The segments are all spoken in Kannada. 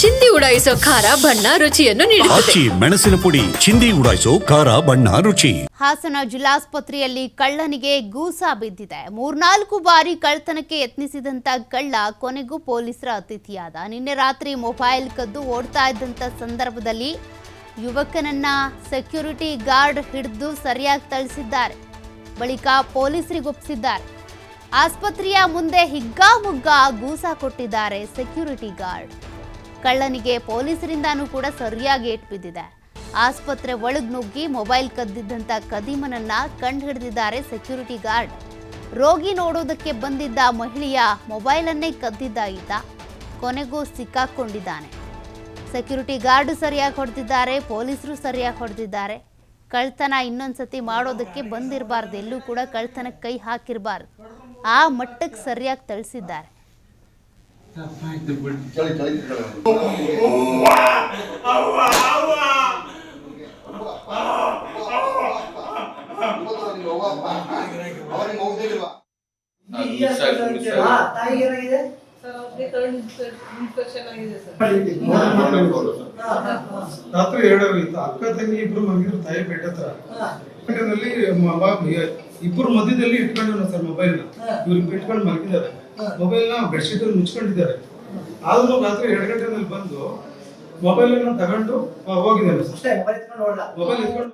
ಚಿಂದಿ ಉಡಾಯಿಸೋ ಖಾರ ಬಣ್ಣ ರುಚಿಯನ್ನು ನೀಡುತ್ತದೆ. ಮೆಣಸಿನ ಪುಡಿ ಚಿಂದಿ ಉಡಾಯಿಸೋ ಖಾರ ಬಣ್ಣ ರುಚಿ. ಹಾಸನ ಜಿಲ್ಲಾಸ್ಪತ್ರೆಯಲ್ಲಿ ಕಳ್ಳನಿಗೆ ಗೂಸಾ ಬಿದ್ದಿದೆ. 3-4 ಬಾರಿ ಕಳ್ಳತನಕ್ಕೆ ಯತ್ನಿಸಿದಂತ ಕಳ್ಳ ಕೊನೆಗೂ ಪೊಲೀಸರ ಅತಿಥಿಯಾದ. ನಿನ್ನೆ ರಾತ್ರಿ ಮೊಬೈಲ್ ಕದ್ದು ಓಡ್ತಾ ಇದ್ದಂತ ಸಂದರ್ಭದಲ್ಲಿ ಯುವಕನನ್ನ ಸೆಕ್ಯೂರಿಟಿ ಗಾರ್ಡ್ ಹಿಡಿದು ಸರಿಯಾಗಿ ಥಳಿಸಿದ್ದಾರೆ. ಬಳಿಕ ಪೊಲೀಸರಿಗೊಪ್ಪಿಸಿದ್ದಾರೆ. ಆಸ್ಪತ್ರೆಯ ಮುಂದೆ ಹಿಗ್ಗಾಮುಗ್ಗಾ ಗೂಸಾ ಕೊಟ್ಟಿದ್ದಾರೆ ಸೆಕ್ಯೂರಿಟಿ ಗಾರ್ಡ್. ಕಳ್ಳನಿಗೆ ಪೊಲೀಸರಿಂದಾನೂ ಕೂಡ ಸರಿಯಾಗಿ ಏಟು ಬಿದ್ದಿದೆ. ಆಸ್ಪತ್ರೆ ಒಳಗೆ ನುಗ್ಗಿ ಮೊಬೈಲ್ ಕದ್ದಿದ್ದಂಥ ಕದೀಮನನ್ನ ಕಂಡು ಹಿಡಿದಿದ್ದಾರೆ ಸೆಕ್ಯೂರಿಟಿ ಗಾರ್ಡ್. ರೋಗಿ ನೋಡೋದಕ್ಕೆ ಬಂದಿದ್ದ ಮಹಿಳೆಯ ಮೊಬೈಲನ್ನೇ ಕದ್ದಿದ್ದ ಈತ ಕೊನೆಗೂ ಸಿಕ್ಕಾಕೊಂಡಿದ್ದಾನೆ. ಸೆಕ್ಯೂರಿಟಿ ಗಾರ್ಡ್ ಸರಿಯಾಗಿ ಹೊಡೆದಿದ್ದಾರೆ, ಪೊಲೀಸರು ಸರಿಯಾಗಿ ಹೊಡೆದಿದ್ದಾರೆ. ಕಳ್ತನ ಇನ್ನೊಂದ್ಸತಿ ಮಾಡೋದಕ್ಕೆ ಬಂದಿರಬಾರ್ದು, ಎಲ್ಲೂ ಕೂಡ ಕಳ್ತನಕ್ಕೆ ಕೈ ಹಾಕಿರಬಾರ್ದು, ಆ ಮಟ್ಟಕ್ಕೆ ಸರಿಯಾಗಿ ಥಳಿಸಿದ್ದಾರೆ. ರಾತ್ರಿ 2 ಅಕ್ಕ ತಂಗಿ ಇಬ್ರು ಮಲಗಿದ್ರು ತಾಯಿ ಬೆಡ್ ಹತ್ರ. ಇಬ್ಬರು ಮಧ್ಯದಲ್ಲಿ ಇಟ್ಕೊಂಡಿದ್ರು ಸರ್ ಮೊಬೈಲ್ ನ. ಇವ್ರಿಗೆ ಇಟ್ಕೊಂಡು ಮಲಗಿದ್ದಾರೆ. ಮೊಬೈಲ್ ನ ಬೆಡ್ಶೀಟ್ ಅಲ್ಲಿ ಮುಚ್ಕೊಂಡಿದ್ದಾರೆ. ಆದ್ರೂ ರಾತ್ರಿ 2 ಗಂಟೆನಲ್ಲಿ ಬಂದು ಮೊಬೈಲ್ ನ ತಗೊಂಡು ಹೋಗಿದ್ದಾರೆ. ಮೊಬೈಲ್ ಎತ್ಕೊಂಡು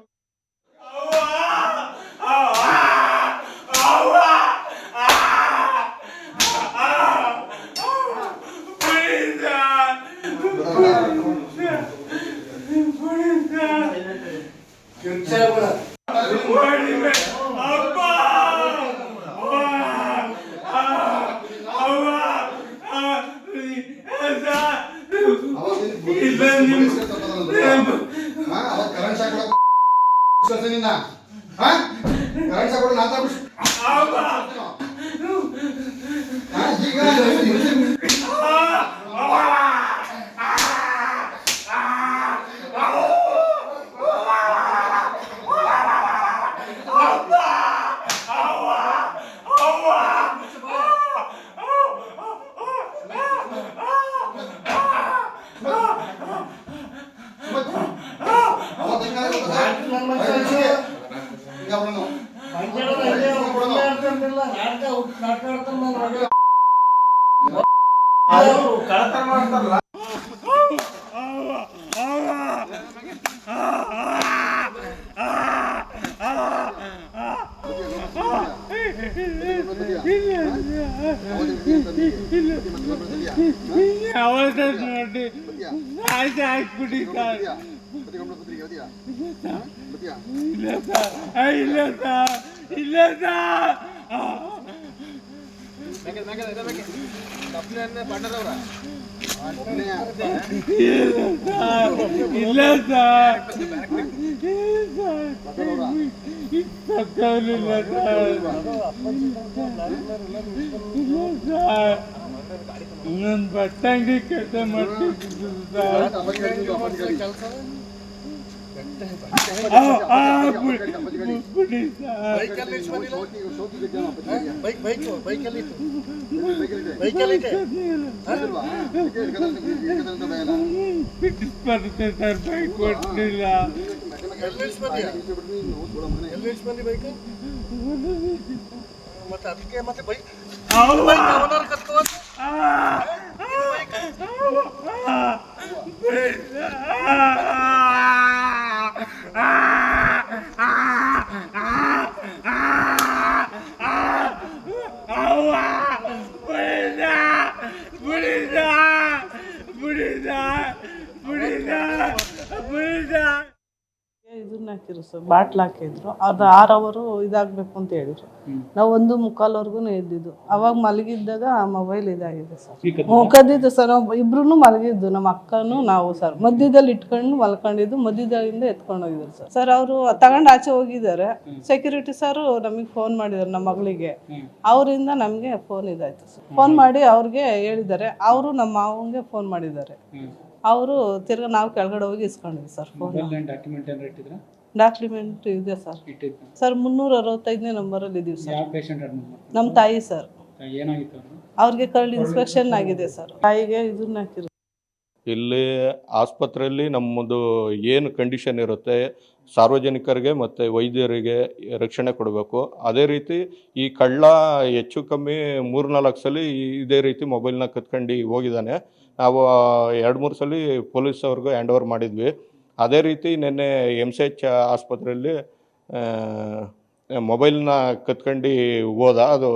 ಬಟ್ಟಂಗಿ ಕೆಲಸ ಮಾಡ್ತಿದ್ದು ಬರುತ್ತೆ ಸರ್. ಬೈಕ್ ಕೊಟ್ಟಿಲ್ಲ. ಮತ್ತೆ ಅದಕ್ಕೆ ಮತ್ತೆ ಬೈಕ್ ಇದನ್ನ ಹಾಕಿದ್ರು ಸರ್, ಬಾಟ್ಲ್ ಹಾಕಿದ್ರು. ಅದು 6 ಅವರು ಇದಾಗಬೇಕು ಅಂತ ಹೇಳಿದ್ರು. ನಾವು 1:45ವರೆಗೂ ಇದ್ದಿದ್ದು. ಅವಾಗ ಮಲಗಿದ್ದಾಗ ಆ ಮೊಬೈಲ್ ಇದಾಗಿದೆ ಸರ್. ಕದ್ದಿದ್ದು ಸರ್. ನಾವು ಇಬ್ರು ಮಲಗಿದ್ದು, ನಮ್ಮ ಅಕ್ಕನೂ ನಾವು ಸರ್. ಮಧ್ಯದಲ್ಲಿ ಇಟ್ಕೊಂಡು ಮಲ್ಕೊಂಡಿದ್ದು, ಮಧ್ಯದಿಂದ ಎತ್ಕೊಂಡು ಹೋಗಿದ್ರು ಸರ್. ಸರ್ ಅವರು ತಗೊಂಡು ಆಚೆ ಹೋಗಿದ್ದಾರೆ. ಸೆಕ್ಯೂರಿಟಿ ಸರ್ ನಮಗೆ ಫೋನ್ ಮಾಡಿದ್ದಾರೆ, ನಮ್ಮ ಮಗಳಿಗೆ. ಅವರಿಂದ ನಮಗೆ ಫೋನ್ ಇದಾಯ್ತು ಸರ್. ಫೋನ್ ಮಾಡಿ ಅವ್ರಿಗೆ ಹೇಳಿದ್ದಾರೆ. ಅವರು ನಮ್ಮ ಮಾವಂಗೆ ಫೋನ್ ಮಾಡಿದ್ದಾರೆ. ಅವರು ತಿರ್ಗಾ ನಾವು ಕೆಳಗಡೆ ಹೋಗಿ ಇಸ್ಕೊಂಡಿದ್ವಿ ಸರ್ ಫೋನ್. ಡಾಕ್ಯುಮೆಂಟ್ ಇದೆ ಸರ್. ಸರ್ 365ನೇ ನಂಬರಲ್ಲಿ ಇದೀವಿ ಸರ್. ನಮ್ಮ ತಾಯಿ ಸರ್. ಅವ್ರಿಗೆ ಕರಳು ಇನ್ಸ್ಪೆಕ್ಷನ್ ಆಗಿದೆ ಸರ್. ತಾಯಿಗೆ ಇದನ್ನ ಹಾಕಿದ್ರು. ಇಲ್ಲಿ ಆಸ್ಪತ್ರೆಯಲ್ಲಿ ನಮ್ಮದು ಏನು ಕಂಡೀಷನ್ ಇರುತ್ತೆ ಸಾರ್ವಜನಿಕರಿಗೆ ಮತ್ತು ವೈದ್ಯರಿಗೆ ರಕ್ಷಣೆ ಕೊಡಬೇಕು. ಅದೇ ರೀತಿ ಈ ಕಳ್ಳ ಹೆಚ್ಚು ಕಮ್ಮಿ 3-4 ಸಲ ಇದೇ ರೀತಿ ಮೊಬೈಲ್ನ ಕತ್ಕೊಂಡು ಹೋಗಿದ್ದಾನೆ. ನಾವು 2-3 ಸಲ ಪೊಲೀಸ್ ಅವ್ರಿಗೆ ಹ್ಯಾಂಡ್ ಓವರ್ ಮಾಡಿದ್ವಿ. ಅದೇ ರೀತಿ ನಿನ್ನೆ MCH ಆಸ್ಪತ್ರೆಯಲ್ಲಿ ಮೊಬೈಲ್ನ ಕತ್ಕೊಂಡು ಹೋದ. ಅದು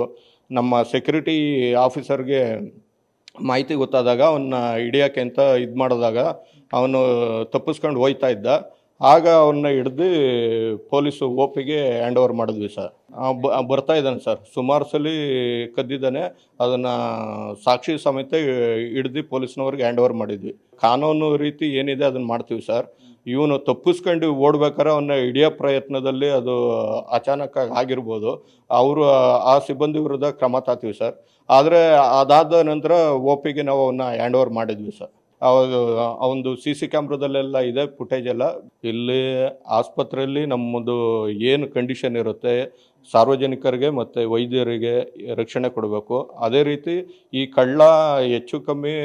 ನಮ್ಮ ಸೆಕ್ಯೂರಿಟಿ ಆಫೀಸರ್ಗೆ ಮಾಹಿತಿ ಗೊತ್ತಾದಾಗ ಅವನ್ನ ಹಿಡಿಯೋಕ್ಕೆ ಅಂತ ಇದು ಮಾಡಿದಾಗ ಅವನು ತಪ್ಪಿಸ್ಕೊಂಡು ಹೋಗ್ತಾ ಇದ್ದ. ಆಗ ಅವನ್ನ ಹಿಡ್ದು ಪೊಲೀಸು OPಗೆ ಹ್ಯಾಂಡ್ ಓವರ್ ಮಾಡಿದ್ವಿ ಸರ್. ಬರ್ತಾ ಇದ್ದಾನೆ ಸರ್, ಸುಮಾರು ಸಲ ಕದ್ದಿದ್ದಾನೆ. ಅದನ್ನು ಸಾಕ್ಷಿ ಸಮೇತ ಹಿಡ್ದು ಪೊಲೀಸ್ನವ್ರಿಗೆ ಹ್ಯಾಂಡ್ ಓವರ್ ಮಾಡಿದ್ವಿ. ಕಾನೂನು ರೀತಿ ಏನಿದೆ ಅದನ್ನು ಮಾಡ್ತೀವಿ ಸರ್. ಇವನು ತಪ್ಪಿಸ್ಕೊಂಡು ಓಡ್ಬೇಕಾದ್ರೆ ಅವನ್ನ ಹಿಡಿಯೋ ಪ್ರಯತ್ನದಲ್ಲಿ ಅದು ಅಚಾನಕ್ಕಾಗಿ ಆಗಿರ್ಬೋದು. ಅವರು ಆ ಸಿಬ್ಬಂದಿ ವಿರುದ್ಧ ಕ್ರಮ ತಾತೀವಿ ಸರ್. ಆದರೆ ಅದಾದ ನಂತರ OPಗೆ ನಾವು ಅವನ್ನ ಹ್ಯಾಂಡ್ ಓವರ್ ಮಾಡಿದ್ವಿ ಸರ್. ಅವನದು CC ಕ್ಯಾಮ್ರಾದಲ್ಲೆಲ್ಲ ಇದೆ ಫುಟೇಜ್ ಎಲ್ಲ. ಇಲ್ಲಿ ಆಸ್ಪತ್ರೆಯಲ್ಲಿ ನಮ್ಮದು ಏನು ಕಂಡೀಷನ್ ಇರುತ್ತೆ ಸಾರ್ವಜನಿಕರಿಗೆ ಮತ್ತು ವೈದ್ಯರಿಗೆ ರಕ್ಷಣೆ ಕೊಡಬೇಕು. ಅದೇ ರೀತಿ ಈ ಕಳ್ಳ ಹೆಚ್ಚು ಕಮ್ಮಿ